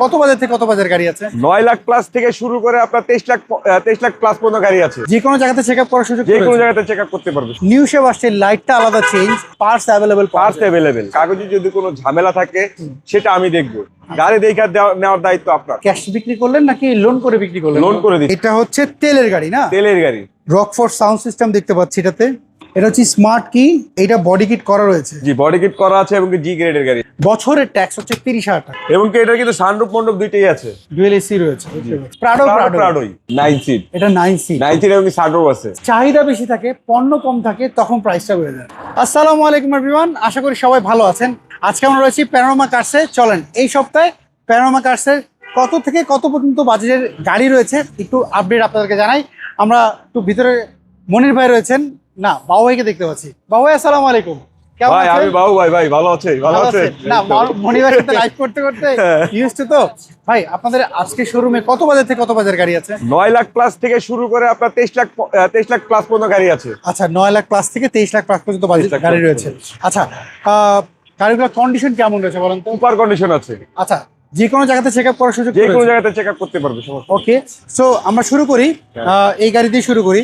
কত বাজার থেকে কত বাজার গাড়ি আছে? 9 লাখ প্লাস থেকে শুরু করে আপনার 23 লাখ প্লাস পর্যন্ত গাড়ি আছে। যে কোনো জায়গাতে চেক আপ করার সুযোগ যে কোনো জায়গাতে চেক আপ করতে পারবে। নিউ শেপ আসছে, লাইটটা আলাদা চেঞ্জ, পার্টস অ্যাভেলেবেল। কাগজে যদি কোনো ঝামেলা থাকে সেটা আমি দেখবো। গাড়ি দেখে নেওয়ার দায়িত্ব আপনার। ক্যাশ বিক্রি করলেন নাকি লোন করে বিক্রি করলেন? লোন করে দিই। এটা হচ্ছে তেলের গাড়ি না? তেলের গাড়ি। রকফোর্ড সাউন্ড সিস্টেম দেখতে পাচ্ছি এটাতে। এটা হচ্ছে স্মার্ট কি, এটা বডি কিট করা রয়েছে। জি, বডি কিট করা আছে এবং জি গ্রেডের গাড়ি। বছরের ট্যাক্স হচ্ছে 30,000 টাকা এবং কি এটা কিন্তু সানরুফ মন্ডপ দুইটাই আছে। ডুয়েল এসি রয়েছে। প্রাডোই 9 সিট। এটা 9 সিট এবং কি সানরুফ আছে। চাহিদা বেশি থাকে, পণ্য কম থাকে, তখন প্রাইসটা বেড়ে যায়। আসসালামু আলাইকুম এভরিওয়ান, আশা করি সবাই ভালো আছেন। আজকে আমরা রয়েছি প্যানোরামা কার্সে। চলেন এই সপ্তাহে প্যানোরামা কার্সের কত থেকে কত পর্যন্ত বাজেটের গাড়ি রয়েছে একটু আপডেট আপনাদেরকে জানাই। আমরা একটু ভিতরে মনির ভাই রয়েছেন, না বাবু ভাইকে দেখতে পাচ্ছি। বাবু ভাই আসসালামু আলাইকুম, কেমন আছেন? আমি বাবু ভাই ভালো আছি। না, মনির ভাইয়ের সাথে লাইভ করতে করতে ইউজড তো। ভাই আপনাদের আজকে শোরুমে কত বাজার থেকে কত বাজার গাড়ি আছে? 9 লাখ প্লাস থেকে শুরু করে আপনার 23 লাখ প্লাস পর্যন্ত গাড়ি আছে। আচ্ছা, 9 লাখ প্লাস থেকে 23 লাখ প্লাস পর্যন্ত গাড়ি রয়েছে। আচ্ছা, গাড়িগুলোর কন্ডিশন কেমন রয়েছে বলেন তো? সুপার কন্ডিশন আছে। আচ্ছা, যে কোনো জায়গাতে চেক আপ করার সুযোগ? যে কোনো জায়গাতে চেক আপ করতে পারবে। ওকে, সো আমরা শুরু করি। এই গাড়ি দিয়ে শুরু করি।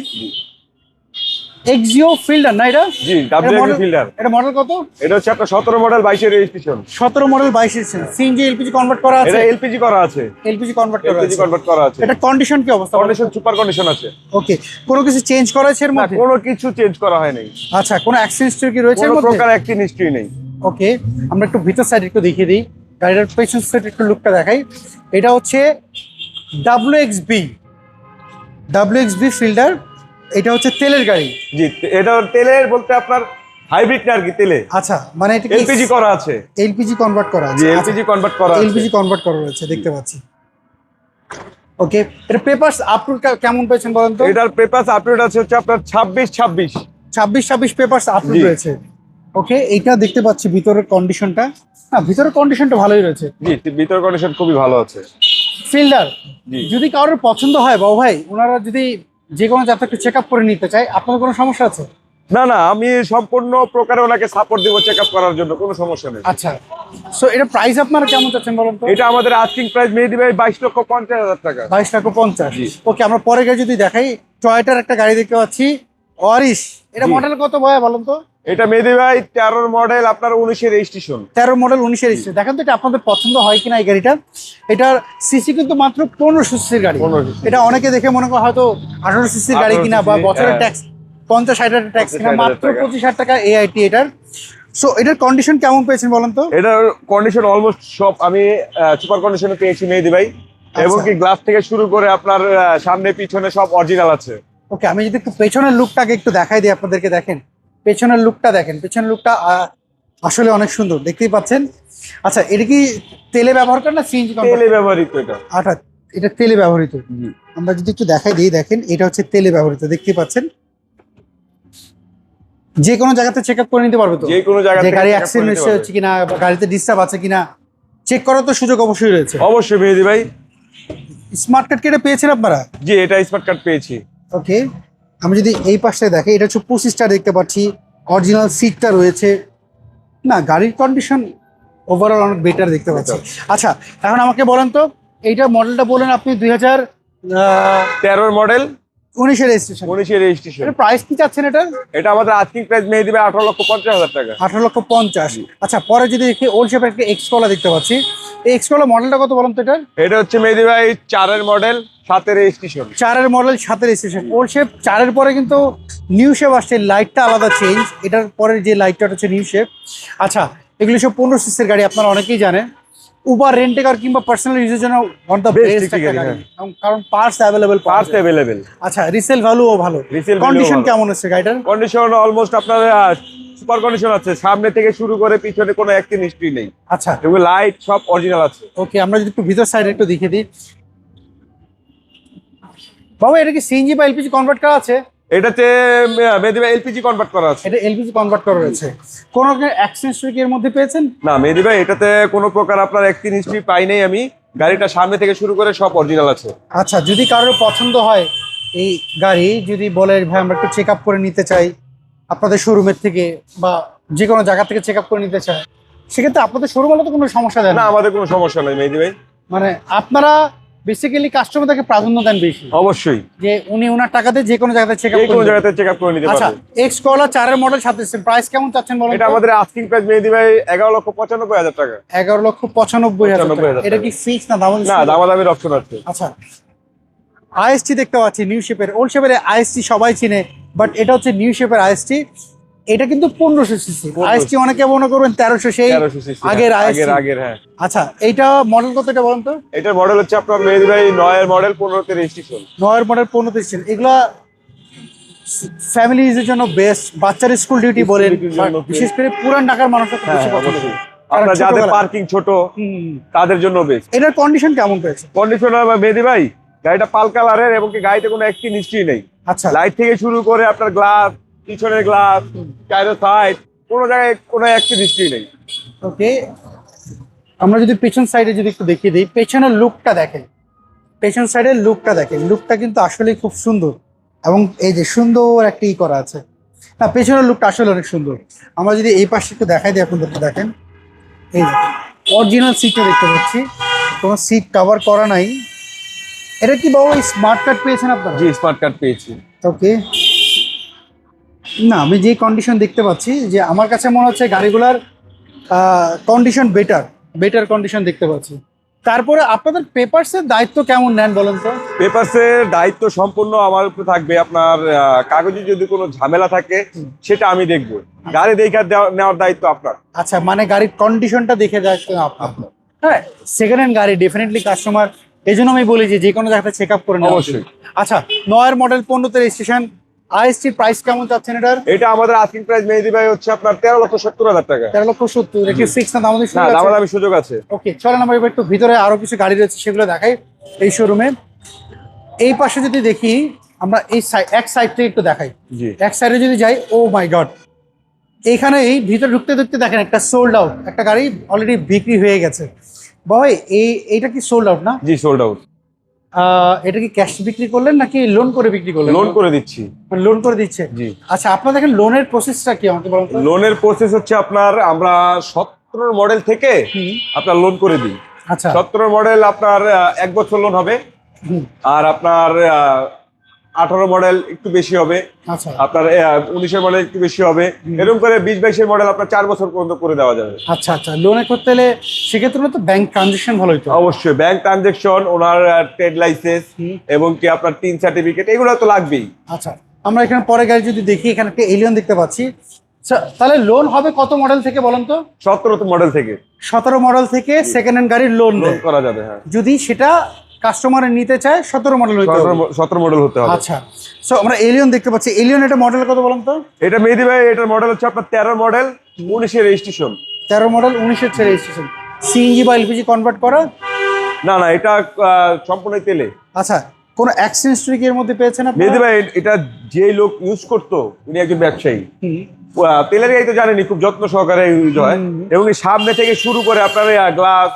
এক্সিও ফিল্ডার না এটা? জি, ডাব্লিউ ফিল্ডার। এটা মডেল কত? এটা হচ্ছে আপনার 17 মডেল 22 এর রেজিস্ট্রেশন। 17 মডেল 22 এর সিএনজি এলপিজি কনভার্ট করা আছে? এটা এলপিজি করা আছে। এলপিজি কনভার্ট করা আছে। এটা কন্ডিশন কি অবস্থা? কন্ডিশন সুপার কন্ডিশন আছে। ওকে, কোনো কিছু চেঞ্জ করা আছে এর না, মধ্যে? কোনো কিছু চেঞ্জ করা হয় নাই। আচ্ছা, কোনো অ্যাক্সিডেন্ট হিস্টরি কি রয়েছে এর কোনো মধ্যে? প্রকার অ্যাক্সিডেন্ট হিস্টরি নেই। ওকে, আমরা একটু ভিতর সাইড একটু দেখিয়ে দিই। গাড়িটার পেছন সাইড একটু লুকটা দেখাই। এটা হচ্ছে WXB ফিল্ডার। এটা হচ্ছে তেলের গাড়ি। জি, এটা তেলের বলতে আপনার হাইব্রিড না আর কি, তেলে। আচ্ছা, মানে এটা এলপিজি করা আছে। এলপিজি কনভার্ট করা আছে। জি, এলপিজি কনভার্ট করা আছে। এলপিজি কনভার্ট করা রয়েছে দেখতে পাচ্ছি। ওকে, এটা পেপারস আপলোড কেমন পেয়েছেন বলেন তো? এটার পেপারস আপলোড আছে হচ্ছে আপনার 26 পেপারস আপলোড রয়েছে। ওকে, এইটা দেখতে পাচ্ছি ভিতরের কন্ডিশনটা। না, ভিতরের কন্ডিশনটা ভালোই রয়েছে। জি, ভিতরের কন্ডিশন খুবই ভালো আছে। ফিল্ডার যদি কারোর পছন্দ হয় বাবু ভাই, ওনারা যদি যে কোনো জায়গা একটু চেক আপ করে নিতে চায়, আপনার কোনো সমস্যা আছে? না, আমি সম্পূর্ণ প্রকারে ওনাকে সাপোর্ট দিব চেক আপ করার জন্য, কোনো সমস্যা নেই। আচ্ছা, সো এটা প্রাইস আপনারা কেমন চাচ্ছেন বলেন তো? এটা আমাদের আস্কিং প্রাইস মেহেদী ভাই 22,50,000 টাকা। 22,50,000। ওকে, আমরা পরে গাড়ি যদি দেখাই, টয়োটার একটা গাড়ি দেখতে পাচ্ছি, অরিশ। এটা মডেল কত ভাই বলেন তো? এটা মেহেদী ভাই 13 মডেল আপনার 19 এর রেজিস্ট্রেশন। 13 মডেল 19 এর রেজিস্ট্রেশন। দেখেন তো এটা আপনাদের পছন্দ হয় কিনা এই গাড়িটা। এটার সিসি কিন্তু মাত্র 1500 সিসির গাড়ি। এটা অনেকে দেখে মনে করে হয়তো 1800 সিসির গাড়ি কিনা, বা বছরের ট্যাক্স 50-60 ট্যাক্স কিনা, মাত্র 25,000 টাকা এআইটি এটার। সো এটার কন্ডিশন কেমন পেয়েছেন বলেন তো? এটার কন্ডিশন অলমোস্ট সব আমি সুপার কন্ডিশনে পেয়েছি মেহেদী ভাই। এবং কি গ্লাস থেকে শুরু করে আপনার সামনে পিছনে সব অরিজিনাল আছে। ওকে, আমি যদি একটু পেছনের লুকটাকে একটু দেখাই দিই আপনাদেরকে। দেখেন পেছনের লুকটা, দেখেন পেছনের লুকটা আসলে অনেক সুন্দর, দেখতেই পাচ্ছেন। আচ্ছা, এটা কি তেলে ব্যবহার করেন না সিএনজি? তেলে ব্যবহৃত এটা। আচ্ছা, এটা তেলে ব্যবহৃত। আমরা যদি একটু দেখাই দিই, দেখেন এটা হচ্ছে তেলে ব্যবহৃত, দেখতেই পাচ্ছেন। যে কোনো জায়গাতে চেক আপ করে নিতে পারবে তো? যে কোনো জায়গাতে গাড়ি অ্যাক্সিডেন্ট হচ্ছে কিনা, গাড়িতে ডিস্টার্ব আছে কিনা চেক করার তো সুযোগ অবশ্যই রয়েছে। অবশ্যই মেহেদী ভাই। স্মার্ট কার্ড কেটে পেয়েছেন আপনারা? জি, এটা স্মার্ট কার্ড পেয়েছি। ওকে, আমি যদি এই পাশে দেখি, এটা হচ্ছে 25 স্টার দেখতে পাচ্ছি, অরিজিনাল সিটটা রয়েছে। না, গাড়ির কন্ডিশন ওভারঅল অনেক বেটার দেখতে পাচ্ছি। আচ্ছা, এখন আমাকে বলেন তো, এইটা মডেলটা বলেন আপনি 2013 মডেল 19 এর রেজিস্ট্রেশন। 19 এর রেজিস্ট্রেশন। এর প্রাইস কি চাচ্ছেন এটা? এটা আমাদের আস্কিং প্রাইস মেহেদী ভাই 18,50,000 টাকা। 18,50,000। আচ্ছা, পরে যদি দেখি ওল্ড শেপের একটা এক্সকোলা দেখতে পাচ্ছি। এই এক্সকোলা মডেলটা কত বলেন তো এটা? এটা হচ্ছে মেহেদী ভাই 4 এর মডেল 7 এর রেজিস্ট্রেশন। 4 এর মডেল 7 এর রেজিস্ট্রেশন। ওল্ড শেপ 4 এর পরে কিন্তু নিউ শেপ আসছে, লাইটটা আলাদা চেঞ্জ। এটার পরে যে লাইটটা হচ্ছে নিউ শেপ। আচ্ছা, এগুলো সব 15 সিসির গাড়ি, আপনারা অনেকেই জানেন। উবার রেন্টে কার কিংবা পার্সোনাল ইউজের জন্য ওয়ান দ্য বেস্ট একটা গাড়ি, কারণ পার্টস অ্যাভেলেবল। আচ্ছা, রিসেল ভ্যালুও ভালো। কন্ডিশন কেমন আছে গাড়িটার? কন্ডিশন অলমোস্ট আপনার সুপার কন্ডিশন আছে। সামনে থেকে শুরু করে পিছনে কোনো অ্যাক্সিডেন্ট হিস্টরি নেই। আচ্ছা, এগুলো লাইট সব অরিজিনাল আছে। ওকে, আমরা যদি একটু ভিতর সাইড একটু দেখিয়ে দিই। বাবা, এটা কি সিএনজি বা এলপিজি কনভার্ট করা আছে? এটাতে মেহেদী ভাই এলপিজি কনভার্ট করা আছে। এটা এলপিজি কনভার্ট করা রয়েছে। কোন অ্যাক্সিডেন্ট হিস্টরি এর মধ্যে পেয়েছেন? না মেহেদী ভাই, এটাতে কোনো প্রকার আপনার অ্যাক্সিডেন্ট হিস্টরি পাই নাই আমি। গাড়িটা সামনে থেকে শুরু করে সব অরিজিনাল আছে। আচ্ছা, যদি কারোর পছন্দ হয় এই গাড়ি, যদি বলে ভাই আমরা একটু চেক আপ করে নিতে চাই আপনাদের শোরুমের থেকে, বা যে কোনো জায়গা থেকে চেক আপ করে নিতে চাই, সেক্ষেত্রে আপনাদের শোরুম হলে তো কোনো সমস্যা দেয় না, না? আমাদের কোনো সমস্যা নেই মেহেদী ভাই। মানে আপনারা বেসিক্যালি কাস্টমারদেরকে প্রাধান্য দেন বেশি, অবশ্যই যে উনি ওনার টাকাতে যে কোনো জায়গাতে চেক আপ যে কোনো জায়গাতে চেক আপ করে নিতে আচ্ছা, পারবে। এক্স করলা 4 মডেল সাথে প্রাইস কেমন চাচ্ছেন বলেন? এটা আমাদের আস্কিং প্রাইস মেহেদী ভাই 11,95,000 টাকা। 11,95,000 টাকা। এটা কি ফিক্স না দাম? না, দামাদামির অপশন আছে। আচ্ছা, আইএসটি দেখতে পাচ্ছি নিউ শেপের। ওল্ড শেপের আইএসটি সবাই চিনে, বাট এটা হচ্ছে নিউ শেপের আইএসটি। এটা কিন্তু 1500 সিসি আইএসটি, অনেকে মনে করবেন 1300, সেই 1300 সিসি আগের আইএসটি। আগের হ্যাঁ। আচ্ছা, এইটা মডেল কত এটা বলেন তো? এটার মডেল হচ্ছে আপনার মেহেদী ভাই 9 এর মডেল, 15 তে রেজিস্ট্রেশন। 9 এর মডেল 15 তে। এগুলা ফ্যামিলি ইউজের জন্য বেস্ট, বাচ্চার স্কুল ডিউটি বলেন, বিশেষ করে পুরান ঢাকার মানুষের খুব বেশি পছন্দ করে। আপনার যাদের পার্কিং ছোট তাদের জন্য বেস্ট। এটার কন্ডিশন কেমন পেয়েছে? কন্ডিশনার মেহেদী ভাই গাড়িটা পাল কালারের এবং কি গাড়িতে কোনো একটি হিস্ট্রি নেই। আচ্ছা, লাইট থেকে শুরু করে আপনার গ্লাস, পিছনের গ্লাস, টায়ার সাইড, কোনো জায়গায় কোনো একটি হিস্ট্রি নেই। ওকে, আমরা যদি পেছন সাইডে যদি একটু দেখিয়ে দিই, পেছনের লুকটা দেখেন, পেছন সাইডের লুকটা দেখেন, লুকটা কিন্তু আসলে খুব সুন্দর। এবং এই যে সুন্দর একটা করা আছে না, পেছনের লুকটা আসলে অনেক সুন্দর। আমরা যদি এই পাশে একটু দেখাই দিই আপনাদেরকে, দেখেন এই দেখেন অরিজিনাল সিটটা দেখতে পাচ্ছি, কোনো সিট কভার করা নাই। এটা কি বাবা স্মার্ট কার্ড পেয়েছেন আপনারা? জি, স্মার্ট কার্ড পেয়েছি। ওকে, না আমি যে কন্ডিশন দেখতে পাচ্ছি, যে আমার কাছে মনে হচ্ছে গাড়িগুলার কন্ডিশন বেটার কন্ডিশন দেখতে পাচ্ছি। তারপরে আপনাদের পেপারসের দায়িত্ব কেমন নেন বলেন তো? পেপারসের দায়িত্ব সম্পূর্ণ আমার উপর থাকবে। আপনার কাগজে যদি কোনো ঝামেলা থাকে সেটা আমি দেখব। গাড়ি দেখে নেওয়ার দায়িত্ব আপনার। আচ্ছা, মানে গাড়ির কন্ডিশনটা দেখে যাচ্ছে আপনার। হ্যাঁ, সেকেন্ড হ্যান্ড গাড়ি ডেফিনেটলি কাস্টমার, এই জন্য আমি বলি যে কোনো জায়গাতে চেক আপ করে নেওয়া অবশ্যই। আচ্ছা, 9 এর মডেল 15 তে রেজিস্ট্রেশন, আইএসটির প্রাইস কেমন চাচ্ছেন এটার? এটা আমাদের আস্কিং প্রাইস মেহেদী ভাই হচ্ছে আপনার 13,70,000 টাকা। 13,70,000। এটা কি ফিক্স না দামাদামি না, দামাদামি সুযোগ আছে। ওকে, চলেন আমরা এবার একটু ভিতরে আরো কিছু গাড়ি রয়েছে সেগুলো দেখাই এই শোরুমে। এই পাশে যদি দেখি আমরা, এই এক সাইড থেকে একটু দেখাই। জি, এক সাইডে যদি যাই, ও মাই গড, এইখানে এই ভিতরে ঢুকতে ঢুকতে দেখেন একটা সোল্ড আউট, একটা গাড়ি অলরেডি বিক্রি হয়ে গেছে। ভাই এইটা কি সোল্ড আউট না? জি, সোল্ড আউট। এটা কি ক্যাশ বিক্রি করলেন নাকি লোন করে বিক্রি করলেন? লোন করে দিচ্ছি। লোন করে দিচ্ছে। জি। আচ্ছা, আপনার দেখেন লোনের প্রসেসটা কি আমাকে বলুন তো? লোনের প্রসেস হচ্ছে আপনার, আমরা 17 মডেল থেকে আপনার লোন করে দিই। আচ্ছা, 17 মডেল আপনার 1 বছর লোন হবে। আর আপনার 18 মডেল একটু বেশি হবে। আচ্ছা, আপনার 19 মডেল একটু বেশি হবে। এরকম করে 20-22 মডেল আপনার 4 বছর পর্যন্ত করে দেওয়া যাবে। আচ্ছা, আচ্ছা, লোনে করতে হলে সেক্ষেত্রে তো ব্যাংক ট্রানজেকশন ভালোই তো। অবশ্যই ব্যাংক ট্রানজেকশন, ওনার ট্রেড লাইসেন্স এবং কি আপনার টিন সার্টিফিকেট, এগুলো তো লাগবেই। আচ্ছা, আমরা এখানে পরে গাড়ি যদি দেখি, এখানে একটা এলিয়ন দেখতে পাচ্ছি। আচ্ছা, তাহলে লোন হবে কত মডেল থেকে বলেন তো? 17 মডেল থেকে। 17 মডেল থেকে সেকেন্ড হ্যান্ড গাড়ির লোন করা যাবে, হ্যাঁ। যদি সেটা কাস্টমার নিতে চায় 17 মডেল হইতে হবে। 17 মডেল হতে হবে। আচ্ছা, সো আমরা এলিয়ন দেখতে পাচ্ছি। এলিয়ন এটা মডেল কত বলেন তো? এটা মেহেদী ভাই, এটার মডেল হচ্ছে আপনার 13 মডেল, 19 এর রেজিস্ট্রেশন। 13 মডেল, 19 এর রেজিস্ট্রেশন। সিএনজি বা এলপিজি কনভার্ট করা? না, এটা সম্পূর্ণ তেলে। আচ্ছা, কোন অ্যাক্সিডেন্ট হিস্টরি কি এর মধ্যে পেয়েছেন আপনি? মেহেদী ভাই, এটা যে লোক ইউজ করতো উনি একজন ব্যবসায়ী। তেলের গাড়ি তো জানেনি, খুব যত্ন সহকারে ইউজ হয়। এবং এই সামনে থেকে শুরু করে আপনার গ্লাস,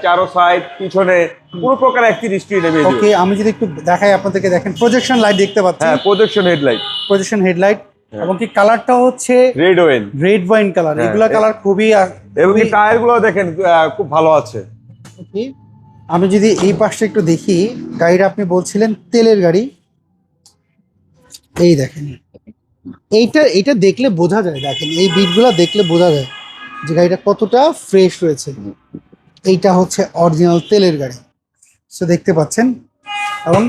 চারো সাইড, পিছনে কোনো প্রকার একটি হিস্ট্রি নেই। ওকে, আমি যদি একটু দেখাই আপনাদেরকে, দেখেন প্রজেকশন লাইট দেখতে পাচ্ছি। হ্যাঁ, প্রজেকশন হেডলাইট, প্রজেকশন হেডলাইট, এবং কি কালারটা হচ্ছে red when, red wine colour. এগুলা কালার খুবই, এবং এই টায়ার গুলো দেখেন খুব ভালো আছে। ওকে, আমি যদি এই পাশটা একটু দেখি, গাড়িটা আপনি বলছিলেন তেলের গাড়ি, এই দেখেন এইটা দেখলে বোঝা যায়, দেখেন এই বিটগুলো দেখলে বোঝা যায় যে গাড়িটা কতটা ফ্রেশ রয়েছে। এইটা হচ্ছে অরিজিনাল তেলের গাড়ি, সো দেখতে পাচ্ছেন। এবং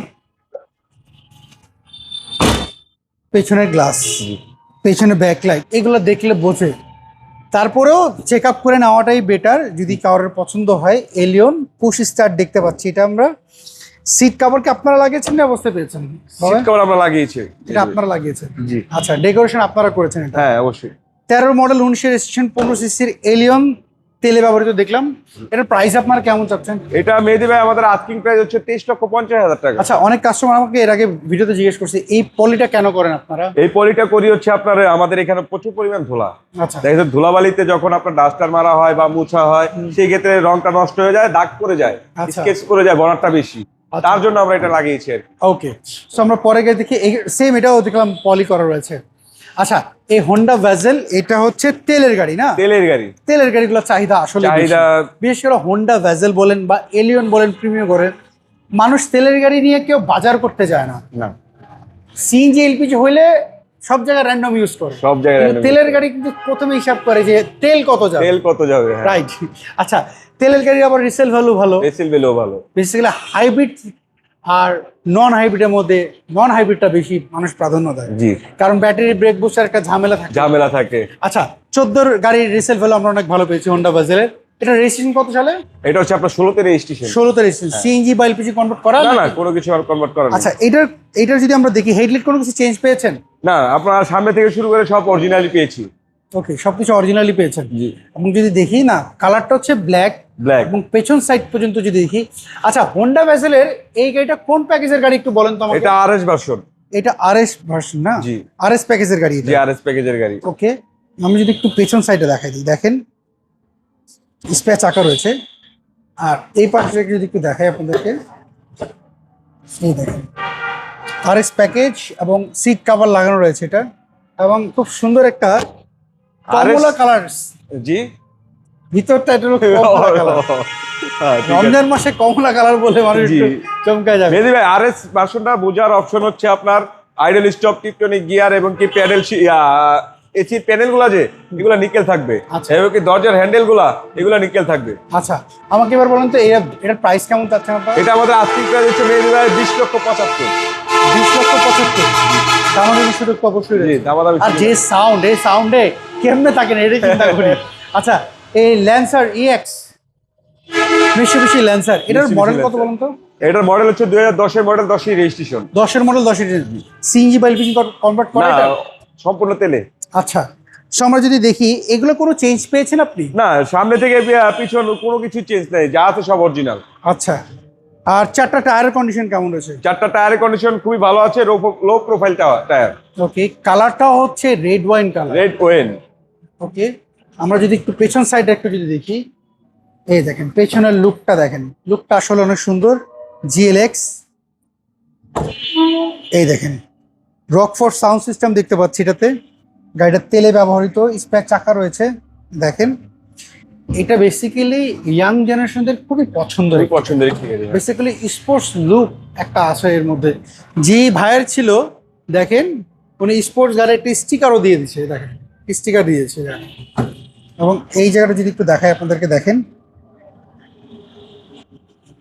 পেছনের গ্লাস, পেছনে ব্যাকলাইট, এগুলো দেখলে বোঝে। তারপরেও চেক আপ করে নেওয়াটাই বেটার যদি কারোর পছন্দ হয়। এলিয়ন পুশ স্টার্ট দেখতে পাচ্ছি, এটা আমরা। সিট কভার কি আপনারা লাগিয়েছেন না অবস্থায় পেয়েছেন? সিট কভার আমরা লাগিয়েছি। এটা আপনারা লাগিয়েছেন? জি। আচ্ছা, ডেকোরেশন আপনারা করেছেন এটা? হ্যাঁ, অবশ্যই। 13 মডেল, 19 রেজিস্ট্রেশন, 15 সিসির এলিয়ন, তেলে ব্যবহৃত দেখলাম। এটার প্রাইস আপনারা কেমন চাচ্ছেন? এটা মেহেদী ভাই আমাদের আস্কিং প্রাইস হচ্ছে 23,50,000 টাকা। আচ্ছা, অনেক কাস্টমার আমাকে এর আগে ভিডিওতে জিজ্ঞেস করছে এই পলিটা কেন করেন আপনারা? এই পলিটা করি হচ্ছে আপনার, আমাদের এখানে প্রচুর পরিমাণ ধুলা। আচ্ছা, দেখেন ধুলাবালিতে যখন আপনার ডাস্টার মারা হয় বা মুছা হয়, সেই ক্ষেত্রে রংটা নষ্ট হয়ে যায়, দাগ পড়ে যায়, আচ্ছা। স্কেচ করে যায়, বর্ডারটা বেশি। তার জন্য আমরা এটা লাগিয়েছি আর কি। ওকে, সো আমরা পরে গিয়ে দেখি। সেম এটাও দেখলাম পলি করা রয়েছে। আচ্ছা, এই হোন্ডা ভেজেল এটা হচ্ছে তেলের গাড়ি না? তেলের গাড়ি, তেলের গাড়িগুলোর চাহিদা আসলে বেশি। চাহিদা বিশেষ করে হোন্ডা ভেজেল বলেন বা এলিয়ন বলেন, প্রিমিয়াম বলেন, মানুষ তেলের গাড়ি নিয়ে কেউ বাজার করতে যায় না। না, সিএনজি এলপিজি হইলে সব জায়গায় র্যান্ডম ইউজ করে, সব জায়গায় কিন্তু random তেলের গাড়ি কিন্তু প্রথমে হিসাব করে যে তেল কত যাবে। তেল কত যাবে, হ্যাঁ। রাইট। আচ্ছা, তেলের গাড়ির আবার রিসেল ভ্যালু ভালো, রেসিল ভ্যালু ভালো। বেসিক্যালি হাইব্রিড আর নন হাইব্রিডের মধ্যে নন হাইব্রিডটা বেশি মানুষ প্রাধান্য দেয়, জি, কারণ ব্যাটারি ব্রেক বুস্টার একটা ঝামেলা থাকে। ঝামেলা থাকে। আচ্ছা, 14 গাড়ির রিসেল ভ্যালু আমরা অনেক ভালো পেয়েছি হোন্ডা বাজারের। এটা রেজিস্ট্রেশন কত সালে? এটা হচ্ছে আপনার 16তে রেজিস্ট্রেশন। 16তে রেজিস্ট্রেশন। সিএনজি বা এলপিজি কনভার্ট করা? না না, কোনো কিছু আর কনভার্ট করা নেই। আচ্ছা, এটার যদি আমরা দেখি হেডলাইট কোনো কিছু চেঞ্জ পেয়েছেন? না, আপনার সামনে থেকে শুরু করে সব অরিজিনালি পেয়েছি। ওকে, সবকিছু অরিজিনালি পেয়েছেন। জি, এবং যদি দেখি না, কালারটা হচ্ছে ব্ল্যাক ব্ল্যাক। এবং পেছন সাইড পর্যন্ত যদি দেখি। আচ্ছা, হোন্ডা ভেজেলের এই গাড়িটা কোন প্যাকেজের গাড়ি একটু বলেন তো আমাকে। এটা আরএস ভার্সন। এটা আরএস ভার্সন না? জি, আরএস প্যাকেজের গাড়ি জি, আরএস প্যাকেজের গাড়ি। ওকে, আমি যদি একটু পেছন সাইডে দেখাই দিই, দেখেন স্পেয়ার চাকা রয়েছে। আর এই পাশে যদি একটু দেখাই আপনাদেরকে, এই দেখেন আরএস প্যাকেজ এবং সিট কভার লাগানো রয়েছে এটা, এবং খুব সুন্দর একটা কমলা কালার। জি, ভিতরটা এটা হলো কমলা কালার। হ্যাঁ, ঠিক আছে। রমজান মাসে কমলা কালার বলে মানুষ জি। একটু চমকে যাবে। মেহেদী ভাই, আরএস ভার্সনটা বোঝার অপশন হচ্ছে আপনার আইডল স্টপ, টিপটনিক গিয়ার এবং কি প্যাডেল, এসি প্যানেল গুলা যে এগুলা নিকেল থাকবে। আচ্ছা। এবং কি দরজার হ্যান্ডেল গুলা এগুলা নিকেল থাকবে। আচ্ছা, আমাকে এবার বলুন তো এটার প্রাইস কেমন চাচ্ছেন আপনারা? এটা আমাদের আজকের প্রাইস হচ্ছে মেহেদী ভাই 20,75,000। 20,75,000। দামাদামি সুযোগ তো অবশ্যই জি, রয়েছে। দামাদামি আর সুযোগ। যে সাউন্ড, এই সাউন্ডে কেমনে থাকেন এটাই চিন্তা করি। আচ্ছা, এই ল্যান্সার ইএক্স মিশুবিশি ল্যান্সার, এটার Mitsubishi মডেল কত Lancer। বলুন তো? এটার মডেল হচ্ছে 2010 এর মডেল, 10 রেজিস্ট্রেশন। 10-এর মডেল, 10-এর সিএনজি বা এলপিজি কনভার্ট করে না, এটা? সম্পূর্ণ তেলে। আচ্ছা, সো আমরা যদি দেখি এগুলো কোনো চেঞ্জ পেয়েছেন আপনি? না, সামনে থেকে পিছন কোনো কিছু চেঞ্জ নেই, যা আছে সব অরিজিনাল। আচ্ছা, আর 4টা টায়ারের কন্ডিশন কেমন রয়েছে? 4টা টায়ারের কন্ডিশন খুবই ভালো আছে, লো প্রোফাইল টায়ার, ওকে, কালারটাও হচ্ছে red wine colour. Red wine. Okay, আমরা যদি একটু পেছন সাইডে একটু যদি দেখি, এই দেখেন পেছনের লুকটা, দেখেন লুকটা আসলে অনেক সুন্দর। জিএলএক্স, এই দেখেন রকফোর্ড সাউন্ড সিস্টেম দেখতে পাচ্ছি এটাতে। গাড়িটা তেলে ব্যবহৃত, স্পেয়ার চাকা রয়েছে। দেখেন এটা বেসিক্যালি ইয়াং জেনারেশনদের খুবই পছন্দের। খুবই পছন্দের, ঠিক আছে। বেসিক্যালি স্পোর্টস লুক একটা আছে এর মধ্যে। যে ভাইয়ের ছিল, দেখেন উনি স্পোর্টস গাড়ি একটা স্টিকারও দিয়ে দিচ্ছে, দেখেন স্টিকার দিয়েছে। এবং এই জায়গাটা যদি একটু দেখাই আপনাদেরকে, দেখেন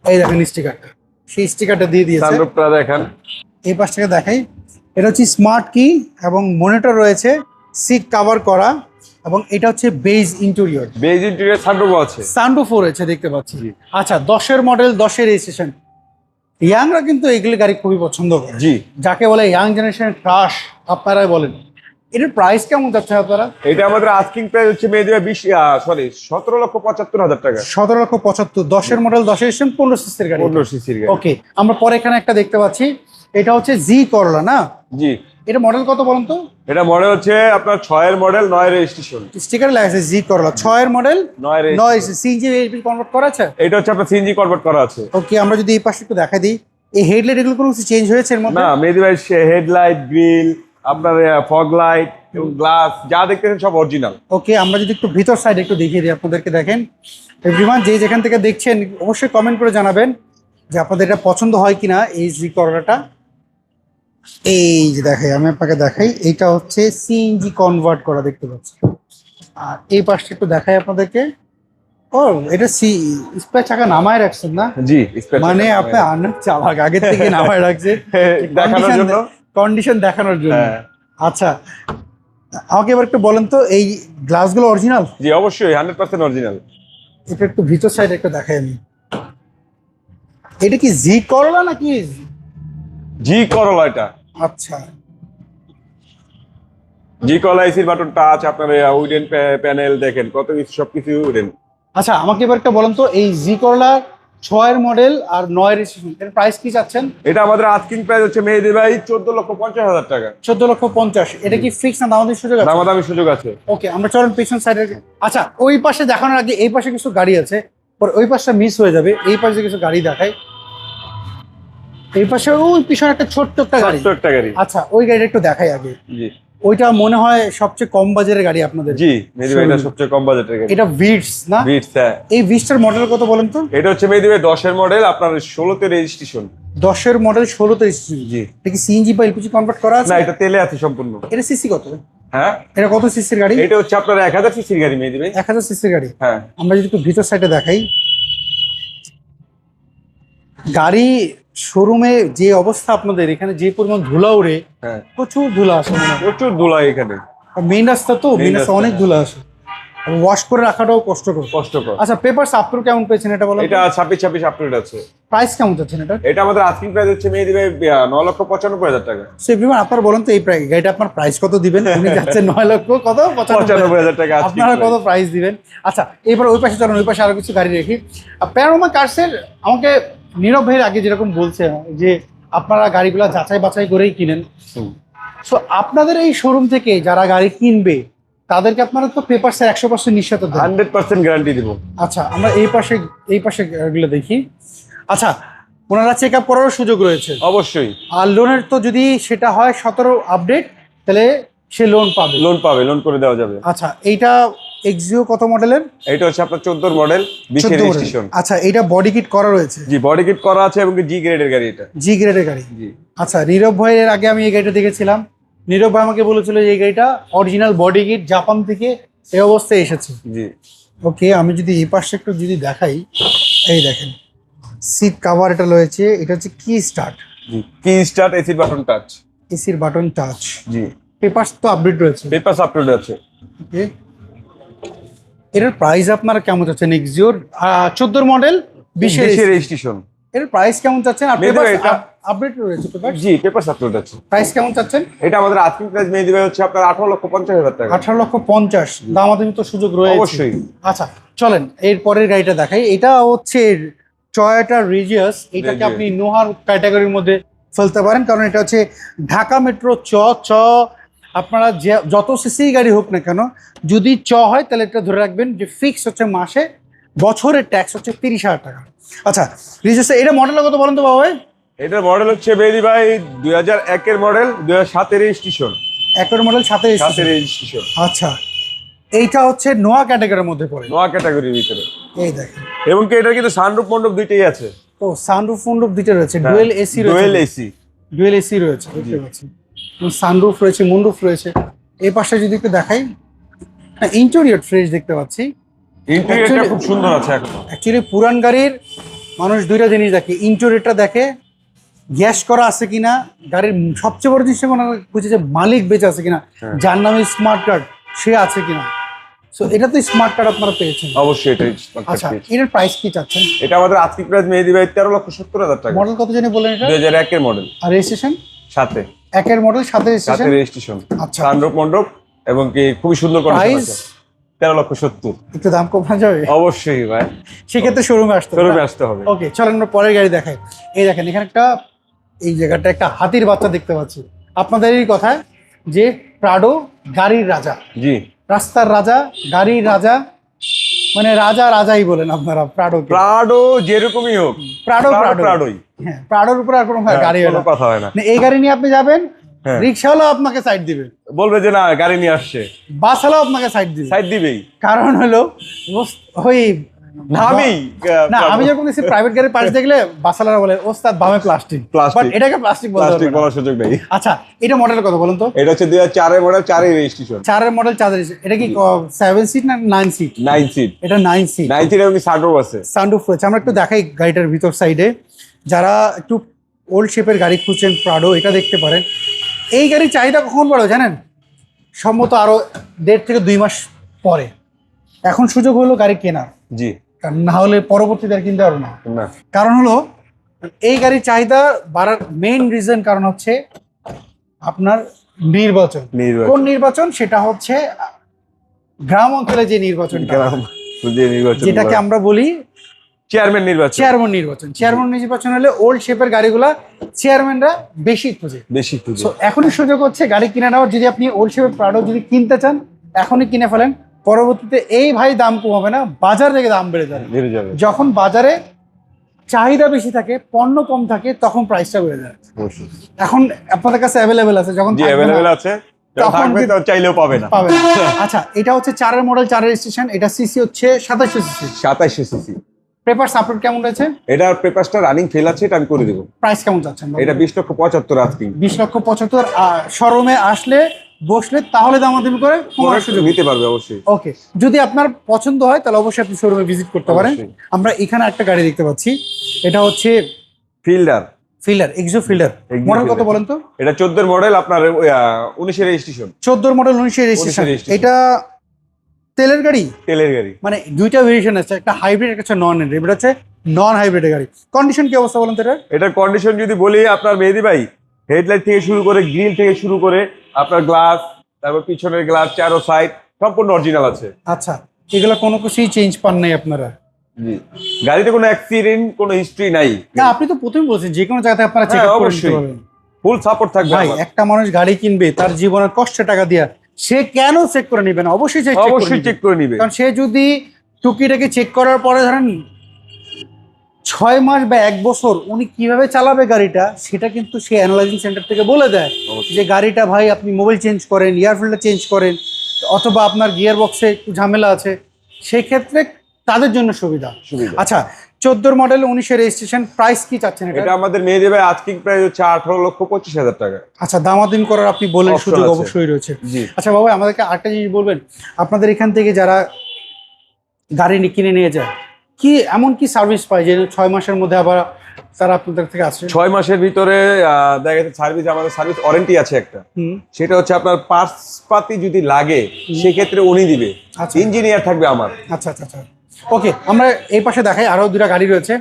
এই দেখেন স্টিকারটা, সেই স্টিকারটা দিয়ে দিয়েছে। সানরুফটা দেখেন। এই পাশ থেকে দেখাই, এটা হচ্ছে স্মার্ট কি এবং মনিটর রয়েছে, সিট কভার করা, এবং এটা হচ্ছে beige interior. Beige interior, sunroof আছে। সানরুফও রয়েছে দেখতে পাচ্ছি। আচ্ছা, 10-এর মডেল, 10-এর রেজিস্ট্রেশন। ইয়াংরা কিন্তু এগুলি গাড়ি খুবই পছন্দ করে, জি, যাকে বলে ইয়াং জেনারেশনের ক্রাশ আপনারাই বলেন। এটার প্রাইস কেমন যাচ্ছে আপনারা? এটা আমাদের আস্কিং প্রাইস হচ্ছে মেহেদী ভাই 17,75,000 টাকা। 17,75,000। 10-এর মডেল, 10-এর রেজিস্ট্রেশন, 15 সিসির গাড়ি। 15 সিসির গাড়ি। ওকে, আমরা পরে এখানে একটা দেখতে পাচ্ছি, এটা হচ্ছে জি করলা না? জি, এটা মডেল কত বলুন তো? এটা মডেল হচ্ছে আপনার 6 এর মডেল, 9 রেজিস্ট্রেশন। স্টিকার লেখা আছে জি করলা, 6-এর মডেল, 9 9 সিএনজি এলপিজি কনভার্ট করা আছে। এটা হচ্ছে আপনার সিএনজি কনভার্ট করা আছে। ওকে, আমরা যদি এই পাশে একটু দেখা দিই, এই হেডলাইট এগুলো কোনো কিছু চেঞ্জ হয়েছে এর মধ্যে? না, মেহেদী ভাই হেডলাইট, গ্রিল, আপনার ফগ লাইট এবং গ্লাস যা দেখতেছেন সব অরিজিনাল। ওকে, আমরা যদি একটু ভিতর সাইড একটু দেখিয়ে দিই আপনাদেরকে, দেখেন এভরিওয়ান যে যেখান থেকে দেখছেন অবশ্যই কমেন্ট করে জানাবেন যে আপনাদের এটা পছন্দ হয় কিনা এই জি করলাটা। এই যে দেখাই, আমি আপনাকে দেখাই, এইটা হচ্ছে সিএনজি কনভার্ট করা দেখতে পাচ্ছি। আর এই পাশটা একটু দেখাই আপনাদেরকে। ও, এটা স্পেয়ার চাকা নামায় রাখছেন না? জি, মানে আপনি অনেক চালাক, আগে থেকে নামায় রাখছেন দেখানোর জন্য। কন্ডিশন দেখানোর জন্য। হ্যাঁ। আচ্ছা, আমাকে এবার একটু বলেন তো, এই গ্লাসগুলো অরিজিনাল? জি, অবশ্যই 100% অরিজিনাল। এটা একটু ভিতর সাইডে একটু দেখাই আমি। এটা কি জি করলা নাকি? জি করলা এটা। আচ্ছা, জি করলা, এসির বাটন টাচ, আপনার উডেন প্যানেল দেখেন, কত কিছু, সবকিছু উডেন। আচ্ছা, আমাকে এবার একটা বলেন তো, এই জি করলা 6-এর মডেল আর 9-এর রেজিস্ট্রেশন, এর প্রাইস কি চাচ্ছেন? এটা আমাদের আস্কিং প্রাইস হচ্ছে মেহেদী ভাই 14,50,000 টাকা। 14,50,000। এটা কি ফিক্স না দামাদামি সুযোগ আছে? দামাদামি সুযোগ আছে। ওকে, আমরা চলেন পেছন সাইডে। আচ্ছা, ওই পাশে দেখানোর আগে এই পাশে কিছু গাড়ি আছে, পরে ওই পাশটা মিস হয়ে যাবে। এই পাশে কিছু গাড়ি দেখাই, এই পাশে ওই পিছনে একটা ছোট্ট একটা গাড়ি। ছোট্ট একটা গাড়ি। আচ্ছা, ওই গাড়িটা একটু দেখাই আগে। জি, ওইটা মনে হয় সবচেয়ে কম বাজারের গাড়ি আপনাদের। জি মেহেদী ভাই, এটা সবচেয়ে কম বাজেটের গাড়ি। এটা ভিটস না? ভিটস, হ্যাঁ। এই ভিটসটার মডেল কত বলেন তো? এটা হচ্ছে মেহেদী ভাই 10-এর মডেল, আপনার 16তে রেজিস্ট্রেশন। 10-এর মডেল 16তে রেজিস্ট্রেশন। জি। এটা কি সিএনজি বা এলপিজি কনভার্ট করা আছে? না, এটা তেলে আছে সম্পূর্ণ। এটা সিসি কত? হ্যাঁ, এটা কত সিসির গাড়ি? এটা হচ্ছে আপনার 1000 সিসির গাড়ি মেহেদী ভাই। 1000 সিসির গাড়ি। হ্যাঁ। আমরা যদি একটু ভিতর সাইডে দেখাই, গাড়ি শোরুমে যে অবস্থা আপনাদের, এখানে যে পরিমাণ ধুলা ওড়ে, হ্যাঁ, প্রচুর ধুলা আসে মনে হয়। প্রচুর ধুলা এখানে। মেইন রাস্তা তো, মেইন রাস্তা অনেক ধুলা আসে, ওয়াশ করে রাখাটাও কষ্টকর। আচ্ছা, পেপারস আপলোড কেমন পেয়েছেন এটা বলেন? এটা 26 আপডেট আছে। প্রাইস কেমন যাচ্ছেন এটা? এটা আমাদের আস্কিং প্রাইস হচ্ছে মেহেদী ভাই 9,95,000 টাকা। সেভিমান আপনারা বলেন তো এই গাড়িটা আপনার প্রাইস কত দিবেন? উনি যাচ্ছেন 95,000 টাকা। আপনারা কত প্রাইস দিবেন? আচ্ছা, এবার ওই পাশে চলেন, ওই পাশে আরো কিছু গাড়ি রেখি। প্যানোরামা কার্সের আমাকে নীরব ভাইয়ের আগে যেরকম বলছে যে আপনারা গাড়িগুলো যাচাই বাছাই করেই কিনেন, সো আপনাদের এই শোরুম থেকে যারা গাড়ি কিনবে তাদেরকে আপনারা তো পেপারসের 100% নিশ্চয়তা দেন। 100% গ্যারান্টি দিব। আচ্ছা, আমরা এই পাশে গাড়িগুলো দেখি। আচ্ছা, ওনারা চেক আপ করারও সুযোগ রয়েছে অবশ্যই। আর লোনের তো যদি সেটা হয় 17 আপডেট, তাহলে সে লোন পাবে। লোন করে দেওয়া যাবে। আচ্ছা, এইটা এক্সিও কত মডেলের? এটা হচ্ছে আপনার 14 মডেল, 20 রেজিস্ট্রেশন। আচ্ছা, এইটা বডি কিট করা রয়েছে? জি, বডি কিট করা আছে এবং জি গ্রেডের গাড়ি এটা। জি গ্রেডের গাড়ি। জি। আচ্ছা, নীরব ভাইয়ের আগে আমি এই গাড়িটা দেখেছিলাম। নীরব ভাই আমাকে বলেছিল যে এই গাড়িটা অরিজিনাল বডি কিট, জাপান থেকে এই অবস্থায় এসেছে। জি। ওকে, আমি যদি এই পাশে একটু যদি দেখাই, এই দেখেন সিট কভার এটা রয়েছে। এটা হচ্ছে কি স্টার্ট। জি, কি স্টার্ট, এসি বাটন টাচ। এসির বাটন টাচ। জি। পেপারস তো আপডেট রয়েছে। পেপারস আপলোড আছে। ওকে, এটার প্রাইস আপনারা কেমন চাচ্ছেন? এক্সিওর 14 মডেল, 20 রেজিস্ট্রেশন। এর প্রাইস কেমন চাচ্ছেন? আর মেহেদী ভাই, এটা আপডেট রয়েছে পেপার? জি, পেপারস আপলোড আছে। প্রাইস কেমন চাচ্ছেন? এটা আমাদের আস্কিং প্রাইস মেহেদী ভাই হচ্ছে আপনার 18,50,000 টাকা। 18,50,000। দামাদামি তো সুযোগ রয়েছে অবশ্যই। আচ্ছা, চলেন এর পরের গাড়িটা দেখাই। এটা হচ্ছে টয়োটা রিজিয়াস। এটাকে আপনি নোহার ক্যাটাগরির মধ্যে ফেলতে পারেন, কারণ এটা হচ্ছে ঢাকা মেট্রো চ। আপনারা যত সিসি গাড়ি হোক না কেন, যদি হয় তাহলে এটা ধরে রাখবেন যে ফিক্স হচ্ছে মাসে, বছরের ট্যাক্স হচ্ছে 30,000 টাকা। আচ্ছা, রিজিয়াস এটা মডেল কত বলেন তো বাবা ভাই? এটার মডেল হচ্ছে মেহেদী ভাই 2001-এর মডেল, 2007-এর রেজিস্ট্রেশন। 1 model 7 registration. আচ্ছা, এইটা হচ্ছে নোয়া ক্যাটাগরির মধ্যে পড়ে, নোয়া ক্যাটাগরির ভিতরে। এই দেখেন। এবং কি এটা কিন্তু সানরুফ মন্ডপ দুইটাই আছে। ও, সানরুফ মন্ডপ দুইটা রয়েছে, ডুয়েল এসি রয়েছে। ডুয়েল এসি রয়েছে, বুঝতে পারছি। সানরুফ রয়েছে, মুনরুফ রয়েছে। এই পাশে যদি একটু দেখাই, ইন্টেরিয়র ফ্রেশ দেখতে পাচ্ছি। ইন্টেরিয়রটা খুব সুন্দর আছে এখন। অ্যাকচুয়ালি পুরান গাড়ির মানুষ দুইটা জিনিস দেখে, ইন্টেরিয়রটা দেখে, গ্যাস করা আছে কিনা, গাড়ির সবচেয়ে বড় জিনিস বুঝে যে মালিক বেঁচে আছে কিনা, যার নামে স্মার্ট কার্ড সে আছে কিনা। সো এটা তো স্মার্ট কার্ড আপনারা পেয়েছেন অবশ্যই। এটাই। আচ্ছা, এটার প্রাইস কি চাচ্ছেন? এটা আমাদের আজকে প্রাইস মেহেদী ভাই 13,70,000 টাকা। মডেল কত জানি বলেন এটা? 2001-এর মডেল। আর রেজিস্ট্রেশন? 7-এ। 1-এর মডেল, 7 রেজিস্ট্রেশন। আচ্ছা, সানরুফ মন্ডপ এবং কি খুবই সুন্দর কন্ডিশন আছে। 13,70,000। একটু দাম কমানো যাবে? অবশ্যই ভাই, সেক্ষেত্রে শোরুমে আসতে হবে। ওকে, চলেন আমরা পরের গাড়ি দেখাই। এই দেখেন, এখানে এই জায়গাটা একটা হাতির বাচ্চা দেখতে পাচ্ছি। আপনাদেরই কথা যে প্রাডো গাড়ির রাজা। জি। রাস্তার রাজা, গাড়ির রাজা, মানে রাজাই বলেন আপনারা প্রাডো যেরকমই হোক, প্রাডোই। হ্যাঁ, প্রাডোর উপর আর কোনো গাড়ি কোনো কথা হয় না। এই গাড়ি নিয়ে আপনি যাবেন, রিক্সাওয়ালাও আপনাকে সাইড দিবে, বলবে যে না গাড়ি নিয়ে আসছে। বাসওয়ালাও আপনাকে সাইড দিবেই। কারণ হলো ওই আমি যখন প্রাইভেট গাড়ির পাশ দেখলে বাসালারা বলে ওস্তাদ বামে প্লাস্টিক, বাট এটাকে প্লাস্টিক বলার সুযোগ নেই। আচ্ছা, এটা মডেল কত বলুন তো? এটা হচ্ছে 2004-এর মডেল, 4-এর রেজিস্ট্রেশন। 4-এর মডেল, 4 রেজিস্ট্রেশন। এটা কি 7 সিট না 9 সিট? 9 সিট। এটা 9 সিট। 9 সিট এবং সানরুফ আছে। সানরুফ রয়েছে। আমরা একটু দেখাই গাড়িটার ভিতর সাইডে। যারা একটু ওল্ড শেপের গাড়ি খুঁজছেন, প্রাডো এটা দেখতে পারেন। এই গাড়ির চাহিদা কখন বাড়বে জানেন? সম্ভবত আরো 1.5 থেকে 2 মাস পরে। এখন সুযোগ হলো গাড়ি কেনার। জি। না হলে পরবর্তীতে আর কিনতে পারবো না। কারণ হলো এই গাড়ির চাহিদা বাড়ার মেইন রিজন কারণ হচ্ছে আপনার নির্বাচন। কোন নির্বাচন? সেটা হচ্ছে গ্রাম অঞ্চলে যে নির্বাচন, যেটাকে আমরা বলি চেয়ারম্যান নির্বাচন। চেয়ারম্যান নির্বাচন হলে ওল্ড শেপের গাড়িগুলা চেয়ারম্যানরা বেশি খুঁজে। এখনই সুযোগ হচ্ছে গাড়ি কিনে নেওয়ার। যদি আপনি ওল্ড শেপের প্রাডো যদি কিনতে চান, এখনই কিনে ফেলেন। পরবর্তীতে এই ভাই দাম কমাবে না, বাজার থেকে দাম বেড়ে যাবে। যখন বাজারে চাহিদা বেশি থাকে, পণ্য কম থাকে, তখন প্রাইসটা বেড়ে যায়। এখন আপনাদের কাছে অ্যাভেলেবেল আছে, যখন অ্যাভেলেবেল আছে থাকবে তো চাইলেও পাবে না। পাবে না। আচ্ছা, এটা হচ্ছে 4-এর মডেল, 4-এর রেজিস্ট্রেশন, এটা সিসি হচ্ছে 2700 সিসি। 2700 সিসি। পেপার সাপোর্ট কেমন রয়েছে? এটার পেপারসটা রানিং ফেল আছে, এটা আমি করে দেবো। প্রাইস কেমন চাচ্ছেন? এটা 20,75,000 আজকে। 20,75,000। শোরুমে আসলে বসলে তাহলে দামাদামি করে কমার সুযোগ নিতে পারবে অবশ্যই। ওকে, যদি আপনার পছন্দ হয় তাহলে অবশ্যই আপনি শোরুমে ভিজিট করতে পারেন। অবশ্যই। আমরা এখানে একটা গাড়ি দেখতে পাচ্ছি, এটা হচ্ছে Fielder, Fielder, Axio Fielder. Model কত বলেন তো? এটা 14 মডেল, আপনার 19 রেজিস্ট্রেশন। 14 model, 19 registration. এটা তেলের গাড়ি? তেলের গাড়ি। মানে দুইটা ভেরিয়েশন আছে, একটা হাইব্রিড, একটা নন হাইব্রিড। এটা হচ্ছে নন হাইব্রিডের গাড়ি। কন্ডিশন কি অবস্থা বলেন তো এটা? এটার কন্ডিশন যদি বলি আপনার মেহেদি ভাই, হেডলাইট থেকে শুরু করে, গ্রিল থেকে শুরু করে, আপনার গ্লাস, তারপর পিছনের গ্লাস, চারো সাইড সম্পূর্ণ অরিজিনাল আছে। আচ্ছা, এগুলো কোনো কিছুই চেঞ্জ পান নাই আপনারা? জি, গাড়িতে কোনো অ্যাক্সিডেন্ট, কোনো হিস্ট্রি নাই। না, আপনি তো প্রথমেই বলছেন যে কোনো জায়গাতে আপনারা চেক আপ করে নিতে পারবেন। ফুল সাপোর্ট থাকবে ভাই, আমার। একটা মানুষ গাড়ি কিনবে তার জীবনের কষ্টের টাকা দিয়া, সে কেন চেক করে নিবে না? অবশ্যই চেক করে নিবে। কারণ সে যদি টুকিটাকে চেক করার পরে ধরেন 6 মাস বা 1 বছর উনি কিভাবে চালাবে গাড়িটা, সেটা কিন্তু সে অ্যানালাইজিং সেন্টার থেকে বলে দেয় যে গাড়িটা ভাই আপনি মোবাইল চেঞ্জ করেন, এয়ার ফিল্টার চেঞ্জ করেন, অথবা আপনার গিয়ার বক্সে একটু ঝামেলা আছে, সেই ক্ষেত্রে তাদের জন্য সুবিধা। আচ্ছা, 14 মডেল, 19 রেজিস্ট্রেশন, প্রাইস কি চাচ্ছেন এটা? এটা আমাদের মেহেদি ভাই আস্কিং প্রাইস হচ্ছে 18,25,000 টাকা। আচ্ছা, দামাদামি করার আপনি বলেন Option সুযোগ আছে। অবশ্যই রয়েছে। জি। আচ্ছা বাবা, আমাদেরকে আরেকটা জিনিস বলবেন, আপনাদের এখান থেকে যারা গাড়ি কিনে নিয়ে যায়, কি এমন কি সার্ভিস পায় যে 6 মাসের মধ্যে আবার তারা আপনাদের থেকে আসে? 6 মাসের ভিতরে দেখা যাচ্ছে সার্ভিস, আমাদের সার্ভিস ওয়ারেন্টি আছে একটা। সেটা হচ্ছে আপনার পার্টস পাতি যদি লাগে সেক্ষেত্রে উনি দিবে, আচ্ছা। ইঞ্জিনিয়ার থাকবে আমার। আচ্ছা আচ্ছা আচ্ছা, ওকে। আমরা এই পাশে দেখাই, আরো দুটা গাড়ি রয়েছে।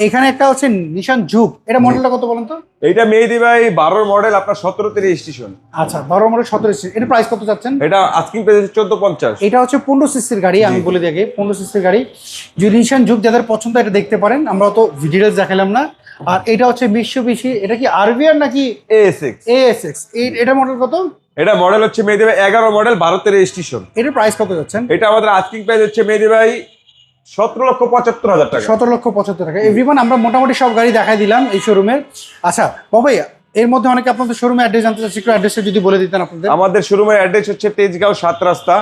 এখানে একটা হচ্ছে নিশান জুক, এটা মডেলটা কত বলেন তো? এইটা মেহেদি ভাই 12 মডেল, আপনার 17তে রেজিস্ট্রেশন। আচ্ছা, 12 মডেল, 17। এটা প্রাইস কত চাচ্ছেন? এটা আস্কিং প্রাইস 14,50। এটা হচ্ছে 15 সিসির গাড়ি, আমি বলে দিই আগে 15 সিসির গাড়ি। যদি নিশান জুক যাদের পছন্দ এটা দেখতে পারেন, আমরা তো ডিটেলস দেখালাম না। আর এটা হচ্ছে মিৎসুবিশি, এটা কি আরভিআর নাকি ASX? এএসএক্স। এটা মডেল কত? এটা মডেল হচ্ছে মেহেদি ভাই 11 মডেল, 12তে রেজিস্ট্রেশন। এটার প্রাইস কত যাচ্ছেন? এটা আমাদের আস্কিং প্রাইস হচ্ছে মেহেদি ভাই 17,75,000 টাকা। 17,75,000 টাকা। এভরিওয়ান, আমরা মোটামুটি সব গাড়ি দেখাই দিলাম এই শোরুমের। আচ্ছা বাবাই, এর মধ্যে অনেকে আপনাদের শোরুমের অ্যাড্রেস জানতে চাচ্ছে, একটু অ্যাড্রেসটা যদি বলে দিতেন আপনাদের। আমাদের শোরুমের অ্যাড্রেস হচ্ছে তেজগাঁও 7 রাস্তা,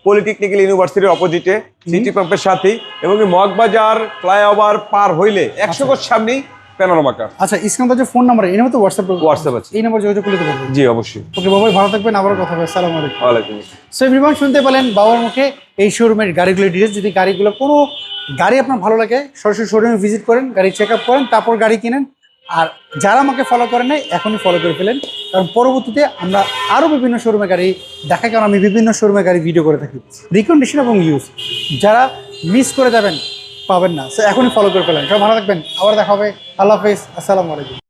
পলিটেকনিক্যাল ইউনিভার্সিটির অপোজিটে, সিটি পাম্পের সাথেই, এবং মগবাজার ফ্লাইওভার পার হইলে 100 গজ সামনেই প্যানোরামা কার। আচ্ছা, স্ক্রিনে যে ফোন নাম্বার, এই নাম্বার তো হোয়াটসঅ্যাপ আছে, এই নাম্বার যোগাযোগ করতে পারবেন? জি অবশ্যই। ওকে বাবাই, ভালো থাকবেন, আবারও কথা হবে। আসসালামু আলাইকুম। ওয়ালাইকুম আসসালাম। সো এভরিওয়ান, শুনতে পেলেন বাবার মুখে এই শোরুমের গাড়িগুলো ডিটেলস। যদি গাড়িগুলো কোনো গাড়ি আপনার ভালো লাগে, সরাসরি শোরুমে ভিজিট করেন, গাড়ি চেক আপ করেন, তারপর গাড়ি কিনেন। আর যারা আমাকে ফলো করেন নাই, এখনই ফলো করে ফেলেন, কারণ পরবর্তীতে আমরা আরও বিভিন্ন শোরুমে গাড়ি দেখাই, কারণ আমি বিভিন্ন শোরুমে গাড়ি ভিডিও করে থাকি, রিকন্ডিশন এবং ইউজ। যারা মিস করে যাবেন, পাবেন না। সো এখনই ফলো করে ফেলেন। সব ভালো থাকবেন, আবার দেখা হবে। আল্লাহ হাফেজ, আসসালামু আলাইকুম।